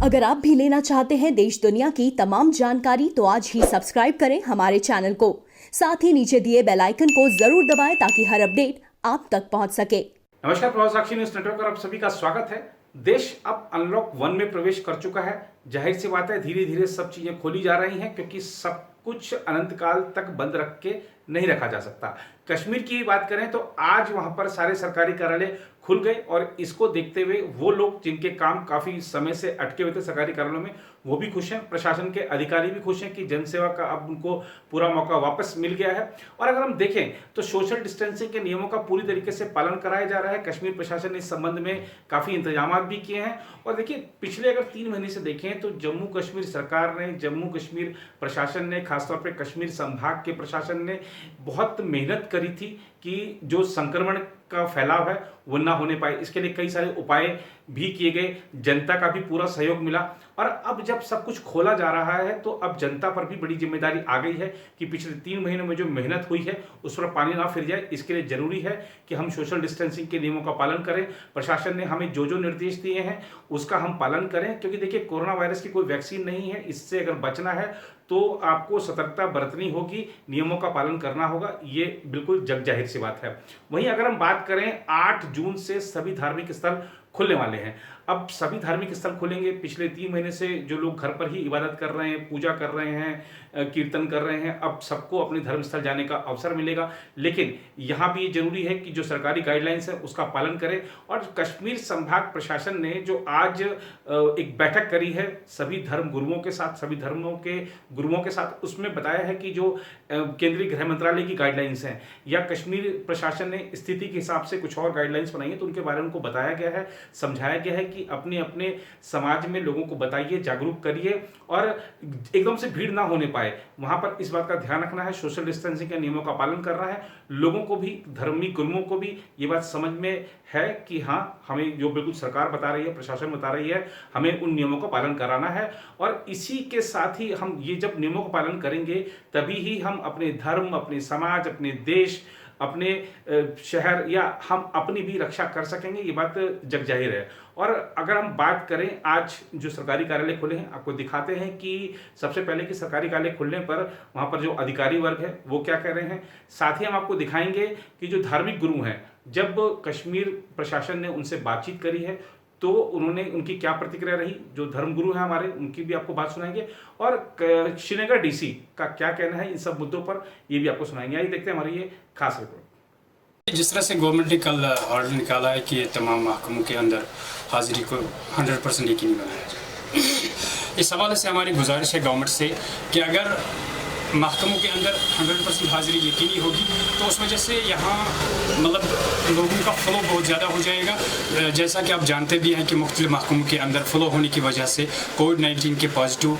अगर आप भी लेना चाहते हैं देश दुनिया की तमाम जानकारी तो आज ही सब्सक्राइब करें हमारे चैनल को। साथ ही नीचे दिए बेल आइकन को जरूर दबाएं ताकि हर अपडेट आप तक पहुंच सके। नमस्कार, प्रभाव साक्षी न्यूज नेटवर्क पर आप सभी का स्वागत है। देश अब अनलॉक 1 में प्रवेश कर चुका है। जाहिर सी बात है, धीरे धीरे सब चीजें खोली जा रही हैं क्योंकि सब कुछ अनंत काल तक बंद रख के नहीं रखा जा सकता। कश्मीर की बात करें तो आज वहां पर सारे सरकारी कार्यालय खुल गए और इसको देखते हुए वो लोग जिनके काम काफी समय से अटके हुए थे सरकारी कार्यालयों में, वो भी खुश हैं। प्रशासन के अधिकारी भी खुश हैं कि जनसेवा का अब उनको पूरा मौका वापस मिल गया है। और अगर हम देखें तो सोशल डिस्टेंसिंग के नियमों का पूरी तरीके से पालन कराया जा रहा है। कश्मीर प्रशासन ने इस संबंध में काफी इंतजाम भी किए हैं। और देखिए, पिछले अगर 3 महीने से देखें तो जम्मू कश्मीर सरकार ने, जम्मू कश्मीर प्रशासन ने, खासतौर पर कश्मीर संभाग के प्रशासन ने बहुत मेहनत करी थी कि जो संक्रमण का फैलाव है वो ना होने पाए। इसके लिए कई सारे उपाय भी किए गए, जनता का भी पूरा सहयोग मिला। और अब जब सब कुछ खोला जा रहा है तो अब जनता पर भी बड़ी जिम्मेदारी आ गई है कि पिछले 3 महीनों में जो मेहनत हुई है उस पर पानी ना फिर जाए। इसके लिए जरूरी है कि हम सोशल डिस्टेंसिंग के नियमों का पालन करें। प्रशासन ने हमें जो जो निर्देश दिए हैं उसका हम पालन करें, क्योंकि देखिए, कोरोना वायरस की कोई वैक्सीन नहीं है। इससे अगर बचना है तो आपको सतर्कता बरतनी होगी, नियमों का पालन करना होगा, ये बिल्कुल जग जाहिर सी बात है। वहीं अगर हम बात करें, 8 जून से सभी धार्मिक स्थल खुलने वाले हैं। अब सभी धार्मिक स्थल खुलेंगे। पिछले 3 महीने से जो लोग घर पर ही इबादत कर रहे हैं, पूजा कर रहे हैं, कीर्तन कर रहे हैं, अब सबको अपने धर्मस्थल जाने का अवसर मिलेगा। लेकिन यहाँ भी जरूरी है कि जो सरकारी गाइडलाइंस है उसका पालन करें। और कश्मीर संभाग प्रशासन ने जो आज एक बैठक करी है सभी धर्म गुरुओं के साथ, सभी धर्मों के गुरुओं के साथ, उसमें बताया है कि जो केंद्रीय गृह मंत्रालय की गाइडलाइंस हैं या कश्मीर प्रशासन ने स्थिति के हिसाब से कुछ और गाइडलाइंस बनाई है तो उनके बारे में उनको बताया गया है, समझाया गया है कि अपने अपने समाज में लोगों को बताइए, जागरूक करिए और एकदम से भीड़ ना होने पाए। वहां पर इस बात का ध्यान रखना है, सोशल डिस्टेंसिंग के नियमों का पालन करना है। लोगों को भी, धर्मी गुरुओं को भी ये बात समझ में है कि हाँ, हमें जो बिल्कुल सरकार बता रही है, प्रशासन बता रही है, हमें उन नियमों का पालन कराना है। और इसी के साथ ही हम ये जब नियमों का पालन करेंगे तभी ही हम अपने धर्म, अपने समाज, अपने देश, अपने शहर या हम अपनी भी रक्षा कर सकेंगे। ये बात जग जाहिर है। और अगर हम बात करें, आज जो सरकारी कार्यालय खुले हैं, आपको दिखाते हैं कि सबसे पहले कि सरकारी कार्यालय खुलने पर वहां पर जो अधिकारी वर्ग है वो क्या कह रहे हैं। साथ ही हम आपको दिखाएंगे कि जो धार्मिक गुरु हैं, जब कश्मीर प्रशासन ने उनसे बातचीत करी है तो उन्होंने, उनकी क्या प्रतिक्रिया रही। जो धर्मगुरु हैं हमारे, उनकी भी आपको बात सुनाएंगे और श्रीनगर डीसी का क्या कहना है इन सब मुद्दों पर, ये भी आपको सुनाएंगे। आइए देखते हैं हमारी ये खास रिपोर्ट। जिस तरह से गवर्नमेंट ने कल ऑर्डर निकाला है कि तमाम महकमों के अंदर हाजिरी को 100% यकीनी बनाया जाए, इस हवाले से हमारी गुजारिश है गवर्नमेंट से कि अगर महकमों के अंदर 100% हाजिरी यकीनी होगी तो उस वजह से यहाँ मतलब लोगों का फ्लो बहुत ज़्यादा हो जाएगा। जैसा कि आप जानते भी हैं कि मुख्तलिफ महकमों के अंदर फ्लो होने की वजह से कोविड-19 के पॉजिटिव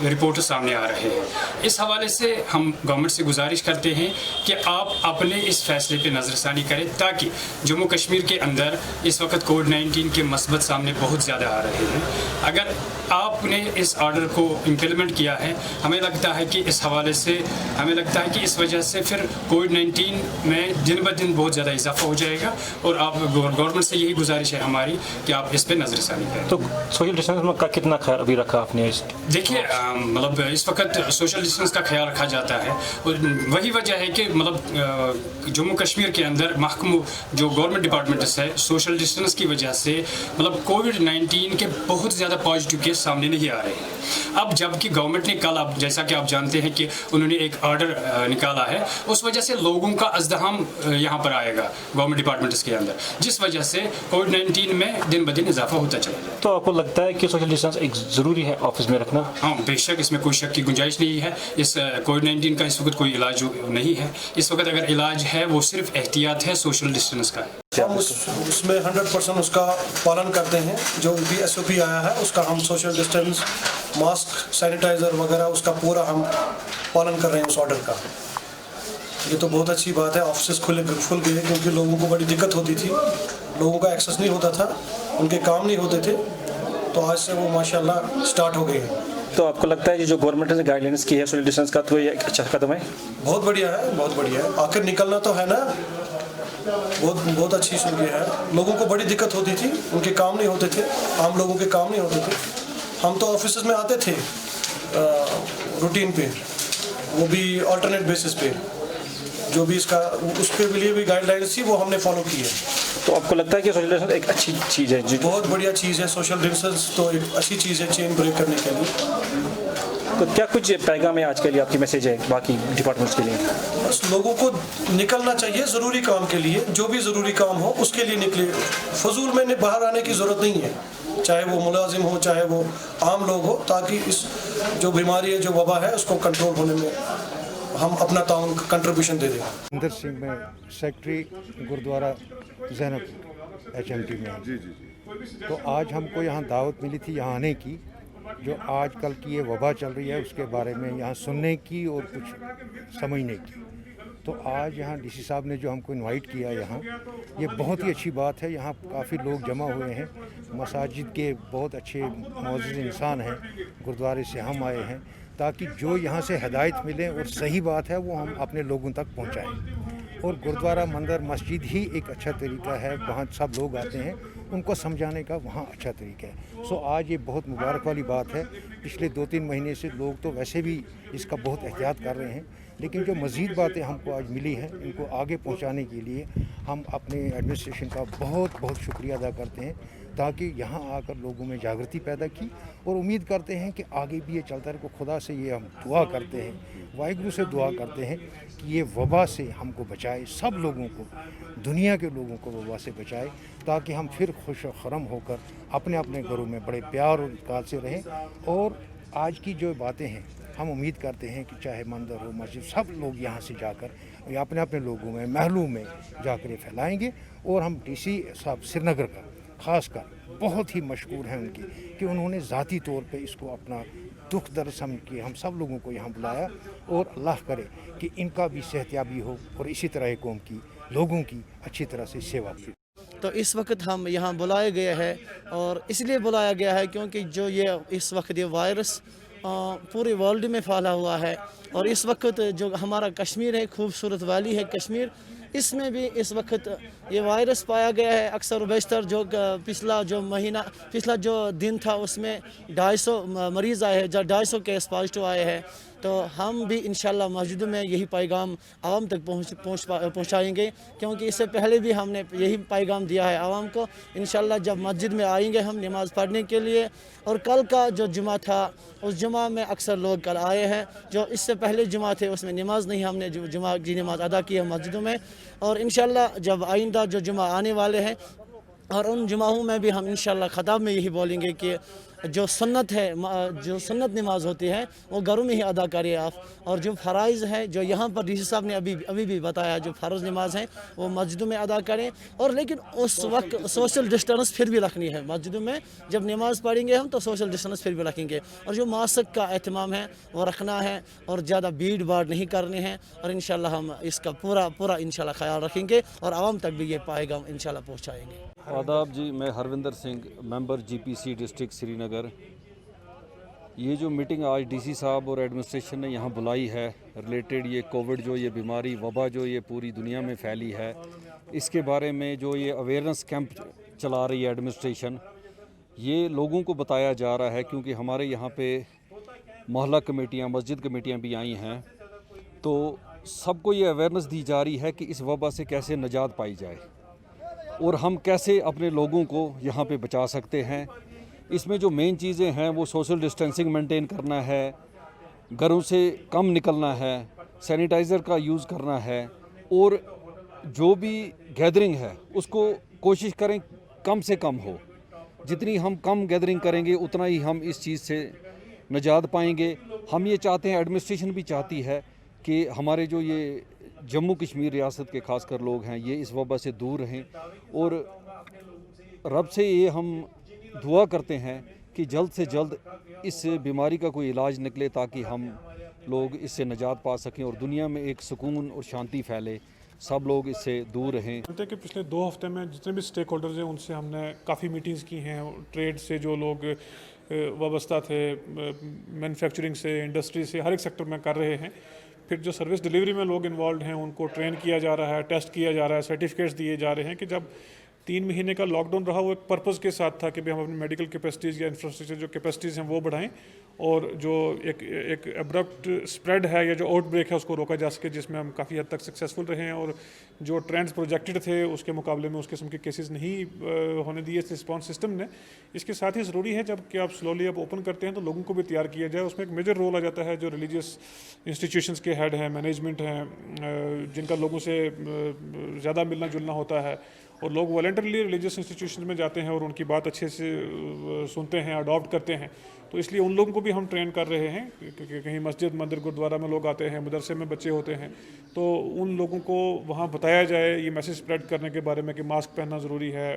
रिपोर्ट सामने आ रहे हैं। इस हवाले से हम गवर्नमेंट से गुजारिश करते हैं कि आप अपने इस फैसले पर नज़रसानी करें ताकि जम्मू कश्मीर के अंदर इस वक्त कोविड-19 के मस्बत सामने बहुत ज़्यादा आ रहे हैं। अगर आपने इस ऑर्डर को इम्प्लीमेंट किया है, हमें लगता है कि इस हवाले से हमें लगता है कि इस वजह से फिर कोविड-19 में दिन ब दिन बहुत ज़्यादा इजाफा हो जाएगा। और आप गवर्नमेंट से यही गुजारिश है हमारी कि आप इस पर नज़रसानी करें। तो सोशल डिस्टेंस का कितना ख्याल अभी रखा आपने? देखिए, मतलब इस वक्त सोशल डिस्टेंस का ख्याल रखा जाता है और वही वजह है कि मतलब जम्मू कश्मीर के अंदर महकमों जो गवर्नमेंट डिपार्टमेंट्स है, सोशल डिस्टेंस की वजह से मतलब कोविड-19 के बहुत ज़्यादा पॉजिटिव केस सामने नहीं आ रहे हैं। अब जबकि गवर्नमेंट ने कल, आप जैसा कि आप जानते हैं कि उन्होंने एक ऑर्डर निकाला है, उस वजह से लोगों का अज़्दहाम यहाँ पर आएगा गवर्नमेंट डिपार्टमेंट्स के अंदर, जिस वजह से कोविड-19 में दिन ब दिन इजाफा होता चला जाए। तो आपको लगता है कि सोशल डिस्टेंस एक ज़रूरी है ऑफिस में रखना? हाँ, बेशक, इसमें कोई शक की गुंजाइश नहीं है। इस कोविड-19 का इस वक्त कोई इलाज नहीं है। इस वक्त अगर इलाज है वो सिर्फ एहतियात है, सोशल डिस्टेंस का है। हम उसमें 100% उसका पालन करते हैं। जो भी SOP आया है उसका हम सोशल डिस्टेंस, मास्क, सैनिटाइज़र वगैरह उसका पूरा हम पालन कर रहे हैं उस ऑर्डर का। ये तो बहुत अच्छी बात है। ऑफिस खुल गए क्योंकि लोगों को बड़ी दिक्कत होती थी, लोगों का एक्सेस नहीं होता था, उनके काम नहीं होते थे, तो आज से वो माशाल्लाह स्टार्ट हो गए हैं। तो आपको लगता है कि जो गवर्नमेंट ने गाइडलाइंस की है सोशल डिस्टेंस का, तो ये एक अच्छा कदम है? बहुत बढ़िया है, बहुत बढ़िया है। आखिर निकलना तो है ना, बहुत अच्छी सुविधा है। लोगों को बड़ी दिक्कत होती थी, उनके काम नहीं होते थे, आम लोगों के काम नहीं होते थे। हम तो ऑफिस में आते थे रूटीन पे, वो भी अल्टरनेट बेसिस पे, जो भी इसका उसके लिए भी गाइडलाइंस थी वो हमने फॉलो की है। तो आपको लगता है कि सोशल डिस्टेंस एक अच्छी चीज़ है? जी, बहुत बढ़िया चीज़ है सोशल डिस्टेंस, तो एक अच्छी चीज़ है चेन ब्रेक करने के लिए। तो क्या कुछ पैगाम है आज के लिए, आपकी मैसेज है बाकी डिपार्टमेंट्स के लिए? बस लोगों को निकलना चाहिए ज़रूरी काम के लिए, जो भी ज़रूरी काम हो उसके लिए निकले। फजूल में बाहर आने की ज़रूरत नहीं है, चाहे वो मुलाजिम हो चाहे वो आम लोग हो, ताकि इस जो बीमारी है, जो वबा है, उसको कंट्रोल होने में हम अपना ताउन कंट्रीब्यूशन दे दें। इंदर सिंह में सेक्रेटरी गुरुद्वारा जैनब HMT में। जी। तो आज हमको यहाँ दावत मिली थी यहाँ आने की, जो आजकल की ये वबा चल रही है उसके बारे में यहाँ सुनने की और कुछ समझने की। तो आज यहाँ DC साहब ने जो हमको इनवाइट किया यहाँ, ये बहुत ही अच्छी बात है। यहाँ काफ़ी लोग जमा हुए हैं, मसाजिद के बहुत अच्छे मौजूद इंसान हैं, गुरुद्वारे से हम आए हैं, ताकि जो यहाँ से हिदायत मिले और सही बात है वो हम अपने लोगों तक पहुँचाएँ। और गुरुद्वारा मंदिर मस्जिद ही एक अच्छा तरीका है, वहाँ सब लोग आते हैं, उनको समझाने का वहाँ अच्छा तरीका है। सो आज ये बहुत मुबारक वाली बात है। पिछले 2-3 महीने से लोग तो वैसे भी इसका बहुत एहतियात कर रहे हैं, लेकिन जो मज़ीद बातें हमको आज मिली हैं, इनको आगे पहुँचाने के लिए हम अपने एडमिनिस्ट्रेशन का बहुत बहुत शुक्रिया अदा करते हैं, ताकि यहाँ आकर लोगों में जागृति पैदा की। और उम्मीद करते हैं कि आगे भी ये चलता रहे। खुदा से ये हम दुआ करते हैं, वाहिगुरु से दुआ करते हैं कि ये वबा से हमको बचाए, सब लोगों को, दुनिया के लोगों को वबा से बचाए, ताकि हम फिर खुश और खरम होकर अपने अपने घरों में बड़े प्यार और इत्काल से रहें। और आज की जो बातें हैं, हम उम्मीद करते हैं कि चाहे मंदिर हो मस्जिद, सब लोग यहाँ से जाकर अपने अपने लोगों में, महलों में जाकर ये फैलाएँगे। और हम DC साहब श्रीनगर का ख़ासकर बहुत ही मशहूर हैं उनकी, कि उन्होंने ज़ाती तौर पे इसको अपना दुख दर्द समझ के हम सब लोगों को यहाँ बुलाया। और अल्लाह करे कि इनका भी सेहतयाबी हो और इसी तरह कौम की, लोगों की अच्छी तरह से सेवा की। तो इस वक्त हम यहाँ बुलाए गए हैं, और इसलिए बुलाया गया है क्योंकि जो ये इस वक्त ये वायरस पूरे वर्ल्ड में फैला हुआ है। और इस वक्त जो हमारा कश्मीर है, खूबसूरत वैली है कश्मीर, इसमें भी इस वक्त ये वायरस पाया गया है। अक्सर बेशतर जो पिछला जो दिन था उसमें 250 मरीज़ आए हैं, 250 केस पॉजिटिव आए हैं। तो हम भी इंशाल्लाह मस्जिद में यही पैगाम आवाम तक पहुँचाएँगे, क्योंकि इससे पहले भी हमने यही पैगाम दिया है आवाम को। इंशाल्लाह जब मस्जिद में आएंगे हम नमाज़ पढ़ने के लिए, और कल का जो जुमा था उस जुमा में अक्सर लोग कल आए हैं, जो इससे पहले जुमा थे उसमें नमाज़ नहीं, हमने जुमा की नमाज़ अदा की है मस्जिदों में। और इंशाल्लाह जब आइंदा जो जुमा आने वाले हैं, और उन जुमाओं में भी हम इंशाल्लाह खताब में यही बोलेंगे कि जो सुन्नत है, जो सुन्नत नमाज होती है वो घरों में ही अदा करिए आप। और जो फ़राइज़ है जो यहाँ पर DC साहब ने अभी भी बताया, जो फ़र्ज़ नमाज हैं वो मस्जिदों में अदा करें। और लेकिन उस वक्त सोशल डिस्टेंस फिर भी रखनी है मस्जिदों में। जब नमाज़ पढ़ेंगे हम तो सोशल डिस्टेंस फिर भी रखेंगे, और जो मास्क का एहतमाम है वो रखना है, और ज़्यादा भीड़ भाड़ नहीं करनी है। और इंशाल्लाह हम इसका पूरा इंशाल्लाह ख्याल रखेंगे, और आवाम तक भी ये पैगाम इंशाल्लाह पहुँचाएँगे। आदाब जी, मैं Harvinder Singh, member GPC district Srinagar. ये जो मीटिंग आज DC साहब और एडमिनिस्ट्रेशन ने यहाँ बुलाई है रिलेटेड ये कोविड, जो ये बीमारी वबा जो ये पूरी दुनिया में फैली है, इसके बारे में जो ये अवेयरनेस कैंप चला रही है एडमिनिस्ट्रेशन, ये लोगों को बताया जा रहा है। क्योंकि हमारे यहाँ पे मोहल्ला कमेटियाँ, मस्जिद कमेटियाँ भी आई हैं, तो सबको ये अवेयरनेस दी जा रही है कि इस वबा से कैसे निजात पाई जाए और हम कैसे अपने लोगों को यहाँ पे बचा सकते हैं। इसमें जो मेन चीज़ें हैं वो सोशल डिस्टेंसिंग मेंटेन करना है, घरों से कम निकलना है, सैनिटाइज़र का यूज़ करना है, और जो भी गैदरिंग है उसको कोशिश करें कम से कम हो। जितनी हम कम गैदरिंग करेंगे उतना ही हम इस चीज़ से निजात पाएंगे। हम ये चाहते हैं, एडमिनिस्ट्रेशन भी चाहती है कि हमारे जो ये जम्मू कश्मीर रियासत के खासकर लोग हैं ये इस वबा से दूर रहें। और रब से ये हम दुआ करते हैं कि जल्द से जल्द इस बीमारी का कोई इलाज निकले, ताकि हम लोग इससे निजात पा सकें और दुनिया में एक सुकून और शांति फैले, सब लोग इससे दूर रहें। कि पिछले 2 हफ्ते में जितने भी स्टेक होल्डर्स हैं उनसे हमने काफ़ी मीटिंग्स की हैं। ट्रेड से जो लोग वाबस्ता थे, मैन्युफैक्चरिंग से, इंडस्ट्री से, हर एक सेक्टर में कर रहे हैं। फिर जो सर्विस डिलीवरी में लोग इन्वॉल्व हैं उनको ट्रेन किया जा रहा है, टेस्ट किया जा रहा है, सर्टिफिकेट्स दिए जा रहे हैं कि जब 3 महीने का लॉकडाउन रहा वो एक पर्पज़ के साथ था कि भाई हम अपनी मेडिकल कैपेसिटीज़ या इंफ्रास्ट्रक्चर जो कैपेसिटीज़ हैं वो बढ़ाएं और जो एक अब्रप्ट स्प्रेड है या जो आउटब्रेक है उसको रोका जा सके, जिसमें हम काफ़ी हद तक सक्सेसफुल रहे हैं और जो ट्रेंड्स प्रोजेक्टेड थे उसके मुकाबले में उस किस्म के केसेस नहीं होने दिए इस रिस्पॉन्स सिस्टम ने। इसके साथ ही ज़रूरी है जब कि आप स्लोली अब ओपन करते हैं तो लोगों को भी तैयार किया जाए। उसमें एक मेजर रोल आ जाता है जो रिलीजियस इंस्टीट्यूशंस के हेड हैं, मैनेजमेंट हैं, जिनका लोगों से ज़्यादा मिलना जुलना होता है और लोग वॉलंटरली रिलीजियस इंस्टीट्यूशन में जाते हैं और उनकी बात अच्छे से सुनते हैं, अडॉप्ट करते हैं। तो इसलिए उन लोगों को भी हम ट्रेन कर रहे हैं कि कहीं मस्जिद, मंदिर, गुरुद्वारा में लोग आते हैं, मदरसे में बच्चे होते हैं, तो उन लोगों को वहाँ बताया जाए ये मैसेज स्प्रेड करने के बारे में कि मास्क पहनना ज़रूरी है,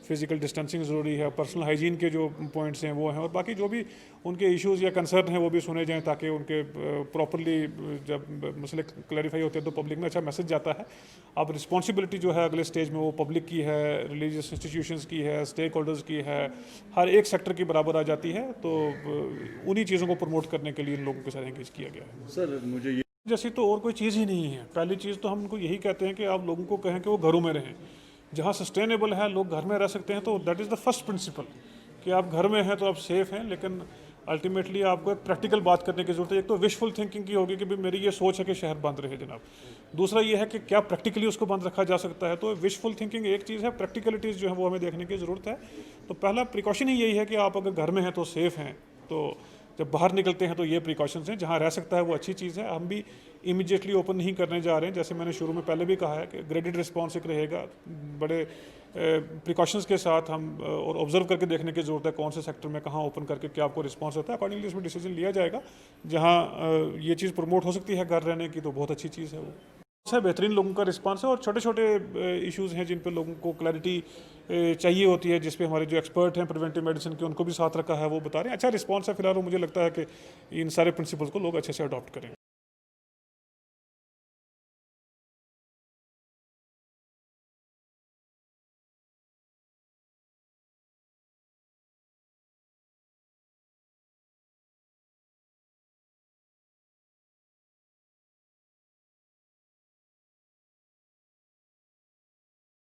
फिज़िकल डिस्टेंसिंग ज़रूरी है, पर्सनल हाइजीन के जो पॉइंट्स हैं वो हैं और बाकी जो भी उनके इश्यूज़ या कंसर्न हैं वो भी सुने जाएँ ताकि उनके प्रॉपरली जब मसले क्लैरिफाई होते हैं तो पब्लिक में अच्छा मैसेज जाता है। अब रिस्पॉन्सिबिलिटी जो है अगले स्टेज में वो पब्लिक की है, रिलीजियस इंस्टीट्यूशंस की है, स्टेक होल्डर्स की है, हर एक सेक्टर की बराबर आ जाती है। तो उन्हीं चीज़ों को प्रमोट करने के लिए इन लोगों के साथ एंगेज किया गया है। सर मुझे ये जैसी तो और कोई चीज़ ही नहीं है। पहली चीज़ तो हम उनको यही कहते हैं कि आप लोगों को कहें कि वो घरों में रहें, जहाँ सस्टेनेबल है लोग घर में रह सकते हैं, तो that is the first principle कि आप घर में हैं तो आप सेफ़ हैं। लेकिन अल्टीमेटली आपको एक प्रैक्टिकल बात करने की ज़रूरत है। एक तो विशफुल थिंकिंग की होगी कि भाई मेरी ये सोच है कि शहर बंद रहे जनाब, दूसरा ये है कि क्या प्रैक्टिकली उसको बंद रखा जा सकता है। तो विशफुल थिंकिंग एक चीज़ है, प्रैक्टिकलिटीज़ जो है वो हमें देखने की ज़रूरत है। तो पहला प्रिकॉशन ही यही है कि आप अगर घर में हैं तो सेफ़ हैं, तो जब बाहर निकलते हैं तो ये प्रिकॉशंस हैं। जहाँ रह सकता है वो अच्छी चीज़ है। हम भी इमीडिएटली ओपन नहीं करने जा रहे हैं, जैसे मैंने शुरू में पहले भी कहा है कि ग्रेडेड रिस्पॉन्स एक रहेगा, बड़े प्रिकॉशंस के साथ हम और ऑब्जर्व करके देखने की ज़रूरत है कौन से सेक्टर में कहाँ ओपन करके क्या आपको रिस्पॉन्स होता है, अकॉर्डिंगली इसमें डिसीजन लिया जाएगा। जहाँ ये चीज़ प्रमोट हो सकती है घर रहने की तो बहुत अच्छी चीज़ है वो। अच्छा बेहतरीन लोगों का रिस्पांस है और छोटे छोटे इश्यूज़ हैं जिन पे लोगों को क्लैरिटी चाहिए होती है, जिस पे हमारे जो एक्सपर्ट हैं प्रिवेंटिव मेडिसिन के उनको भी साथ रखा है, वो बता रहे हैं। अच्छा रिस्पांस है फिलहाल, मुझे लगता है कि इन सारे प्रिंसिपल्स को लोग अच्छे से अडॉप्ट करें।